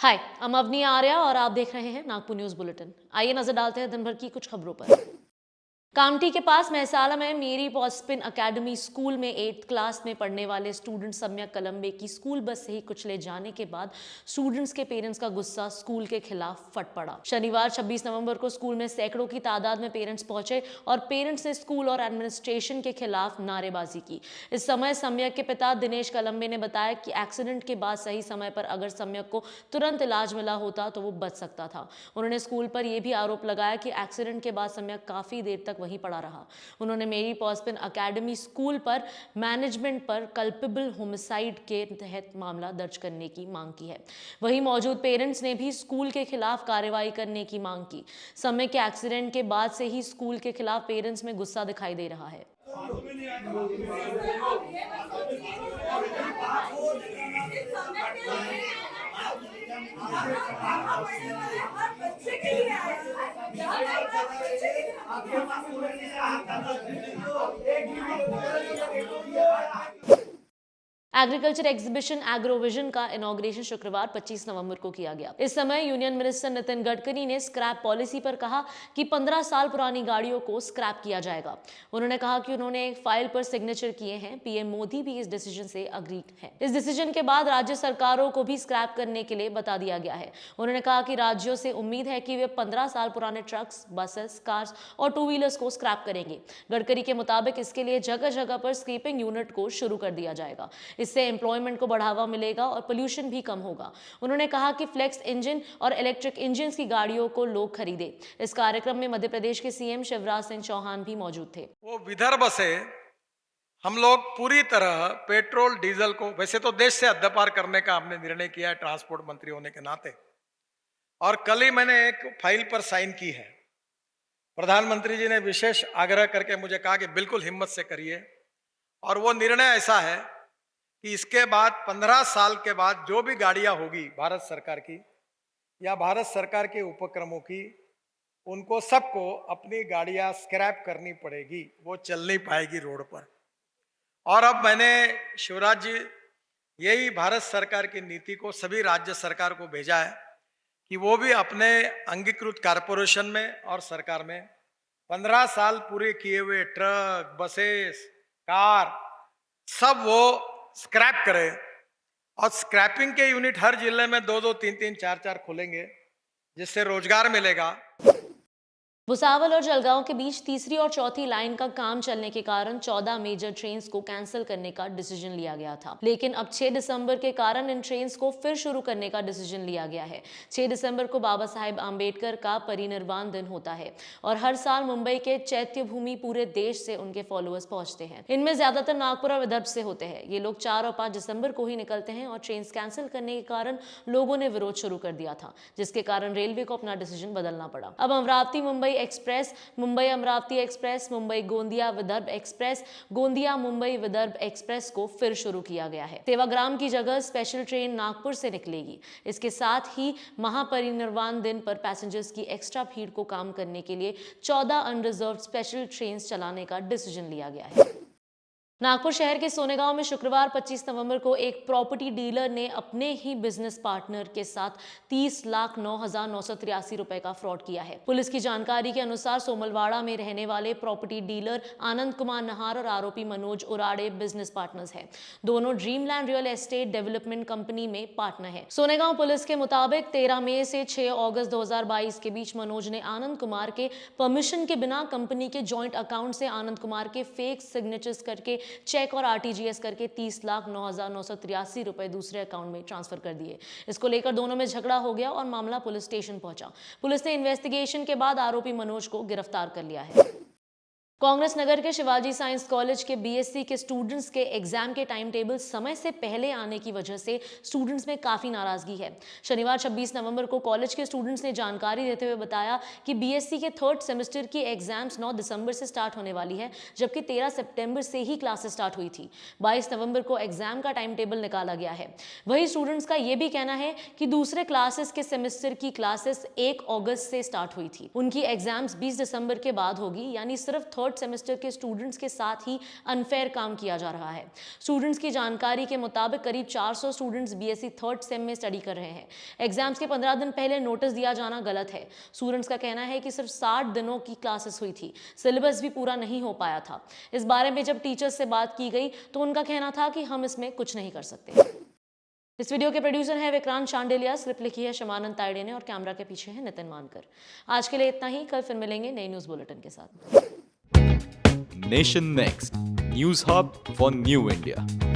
हाय, I'm Avani Arya और आप देख रहे हैं नागपुर न्यूज बुलेटिन। आइए नजर डालते हैं दिन भर की कुछ खबरों पर। कामठी के पास महसाला में मेरी पॉस्पिन अकेडमी स्कूल में 8th क्लास में पढ़ने वाले स्टूडेंट सम्यक कलम्बे की स्कूल बस से ही कुचले जाने के बाद स्टूडेंट्स के पेरेंट्स का गुस्सा स्कूल के खिलाफ फट पड़ा। शनिवार 26 नवंबर को स्कूल में सैकड़ों की तादाद में पेरेंट्स पहुंचे और पेरेंट्स ने स्कूल और एडमिनिस्ट्रेशन के खिलाफ नारेबाजी की। इस समय सम्यक के पिता दिनेश कलम्बे ने बताया कि एक्सीडेंट के बाद सही समय पर अगर सम्यक को तुरंत इलाज मिला होता तो वो बच सकता था। उन्होंने स्कूल पर यह भी आरोप लगाया कि एक्सीडेंट के बाद सम्यक काफी देर तक वहीं पड़ा रहा। उन्होंने मेरी पॉस्पिन अकेडमी स्कूल पर मैनेजमेंट पर कल्पेबल होमिसाइड के तहत मामला दर्ज करने की मांग की है। वहीं मौजूद पेरेंट्स ने भी स्कूल के खिलाफ कार्रवाई करने की मांग की। समय के एक्सीडेंट के बाद से ही स्कूल के खिलाफ पेरेंट्स में गुस्सा दिखाई दे रहा है। एग्रीकल्चर एग्जीबिशन एग्रोविजन का इनॉग्रेशन शुक्रवार 25 नवंबर को किया गया। इस समय यूनियन मिनिस्टर नितिन गडकरी ने स्क्रैप पॉलिसी पर कहा कि 15 साल पुरानी गाड़ियों को स्क्रैप किया जाएगा। उन्होंने कहा कि उन्होंने एक फाइल पर सिग्नेचर किए हैं। पीएम मोदी भी इस डिसीजन से अग्री है। इस डिसीजन के बाद राज्य सरकारों को भी स्क्रैप करने के लिए बता दिया गया है। उन्होंने कहा कि राज्यों से उम्मीद है कि वे 15 साल पुराने ट्रक्स, बसेस, कार्स और टू व्हीलर्स को स्क्रैप करेंगे। गडकरी के मुताबिक इसके लिए जगह जगह पर स्क्रैपिंग यूनिट को शुरू कर दिया जाएगा। इससे एम्प्लॉयमेंट को बढ़ावा मिलेगा और पोल्यूशन भी कम होगा। उन्होंने कहा कि फ्लेक्स इंजन और इलेक्ट्रिक इंजन की गाड़ियों को लोग खरीदे। इस कार्यक्रम में मध्य प्रदेश के सीएम शिवराज सिंह चौहान भी मौजूद थे। वो विदर्भ से हम लोग पूरी तरह पेट्रोल डीजल को, वैसे तो देश से हद्दपार करने का हमने निर्णय किया है ट्रांसपोर्ट मंत्री होने के नाते, और कल ही मैंने एक फाइल पर साइन की है। प्रधानमंत्री जी ने विशेष आग्रह करके मुझे कहा कि बिल्कुल हिम्मत से करिए, और वो निर्णय ऐसा है कि इसके बाद 15 साल के बाद जो भी गाड़ियां होगी भारत सरकार की या भारत सरकार के उपक्रमों की, उनको सबको अपनी गाड़ियां स्क्रैप करनी पड़ेगी, वो चल नहीं पाएगी रोड पर। और अब मैंने शिवराज जी यही भारत सरकार की नीति को सभी राज्य सरकार को भेजा है कि वो भी अपने अंगीकृत कारपोरेशन में और सरकार में 15 साल पूरे किए हुए ट्रक, बसेस, कार सब वो स्क्रैप करे, और स्क्रैपिंग के यूनिट हर जिले में 2-2, 3-3, 4-4 खुलेंगे, जिससे रोजगार मिलेगा। भुसावल और जलगांव के बीच तीसरी और चौथी लाइन का काम चलने के कारण 14 मेजर ट्रेन्स को कैंसिल करने का डिसीजन लिया गया था, लेकिन अब 6 दिसंबर के कारण इन ट्रेन्स को फिर शुरू करने का डिसीजन लिया गया है। 6 दिसंबर को बाबा साहेब आम्बेडकर का परिनिर्वाण दिन होता है और हर साल मुंबई के चैत्य भूमि पूरे देश से उनके फॉलोअर्स पहुंचते हैं। इनमें ज्यादातर नागपुर और विदर्भ से होते हैं। ये लोग 4 और 5 दिसंबर को ही निकलते हैं और ट्रेन कैंसिल करने के कारण लोगों ने विरोध शुरू कर दिया था, जिसके कारण रेलवे को अपना डिसीजन बदलना पड़ा। अब Amravati Mumbai express, Mumbai Amravati express, Mumbai Gondia Vidarbha express, Gondia Mumbai Vidarbha express को फिर शुरू किया गया है। सेवाग्राम की जगह स्पेशल ट्रेन नागपुर से निकलेगी। इसके साथ ही महापरिनिर्वाण दिन पर पैसेंजर्स की एक्स्ट्रा भीड़ को काम करने के लिए 14 अनरिजर्व्ड स्पेशल ट्रेन चलाने का डिसीजन लिया गया है। नागपुर शहर के सोनेगांव में शुक्रवार 25 नवंबर को एक प्रॉपर्टी डीलर ने अपने ही बिजनेस पार्टनर के साथ 30,09,983 रुपए का फ्रॉड किया है। पुलिस की जानकारी के अनुसार सोमलवाड़ा में रहने वाले प्रॉपर्टी डीलर आनंद कुमार नहार और आरोपी मनोज उराड़े बिजनेस पार्टनर्स हैं। दोनों dreamland real estate development company में पार्टनर है। सोनेगांव पुलिस के मुताबिक 13 मई से 6 अगस्त 2022 के बीच मनोज ने आनंद कुमार के परमिशन के बिना कंपनी के ज्वाइंट अकाउंट से आनंद कुमार के फेक सिग्नेचर्स करके चेक और आरटीजीएस करके 30,09,983 रुपए दूसरे अकाउंट में ट्रांसफर कर दिए। इसको लेकर दोनों में झगड़ा हो गया और मामला पुलिस स्टेशन पहुंचा। पुलिस ने इन्वेस्टिगेशन के बाद आरोपी मनोज को गिरफ्तार कर लिया है। कांग्रेस नगर के शिवाजी साइंस कॉलेज के बीएससी के स्टूडेंट्स के एग्जाम के टाइम टेबल समय से पहले आने की वजह से स्टूडेंट्स में काफी नाराजगी है। शनिवार 26 नवंबर को कॉलेज के स्टूडेंट्स ने जानकारी देते हुए बताया कि बीएससी के 3rd सेमेस्टर की एग्जाम्स 9 दिसंबर से स्टार्ट होने वाली है, जबकि 13 सितंबर से ही क्लासेस स्टार्ट हुई थी। 22 नवंबर को एग्जाम का टाइम टेबल निकाला गया है। वही स्टूडेंट्स का यह भी कहना है कि दूसरे क्लासेस के सेमेस्टर की क्लासेस 1 अगस्त से स्टार्ट हुई थी। उनकी एग्जाम्स 20 दिसंबर के बाद होगी, यानी सिर्फ 3rd थर्ड सेमेस्टर के स्टूडेंट्स के साथ ही अनफेयर काम किया जा रहा है। स्टूडेंट्स की जानकारी के मुताबिक करीब 400 स्टूडेंट्स बीएससी थर्ड सेम में स्टडी कर रहे हैं। एग्जाम्स के 15 दिन पहले नोटिस दिया जाना गलत है। स्टूडेंट्स का कहना है कि सिर्फ 60 दिनों की क्लासेस हुई थी, सिलेबस भी पूरा नहीं हो पाया था। इस बारे में जब टीचर्स से बात की गई तो उनका कहना था कि हम इसमें कुछ नहीं कर सकते। इस वीडियो के प्रोड्यूसर हैं विक्रांत शांडिलिया, स्क्रिप्ट लिखी है शमानंद तायडे ने और कैमरा के पीछे है नितिन मानकर। आज के लिए इतना ही, कल फिर मिलेंगे नई न्यूज बुलेटिन के साथ। Nation next news hub for new India.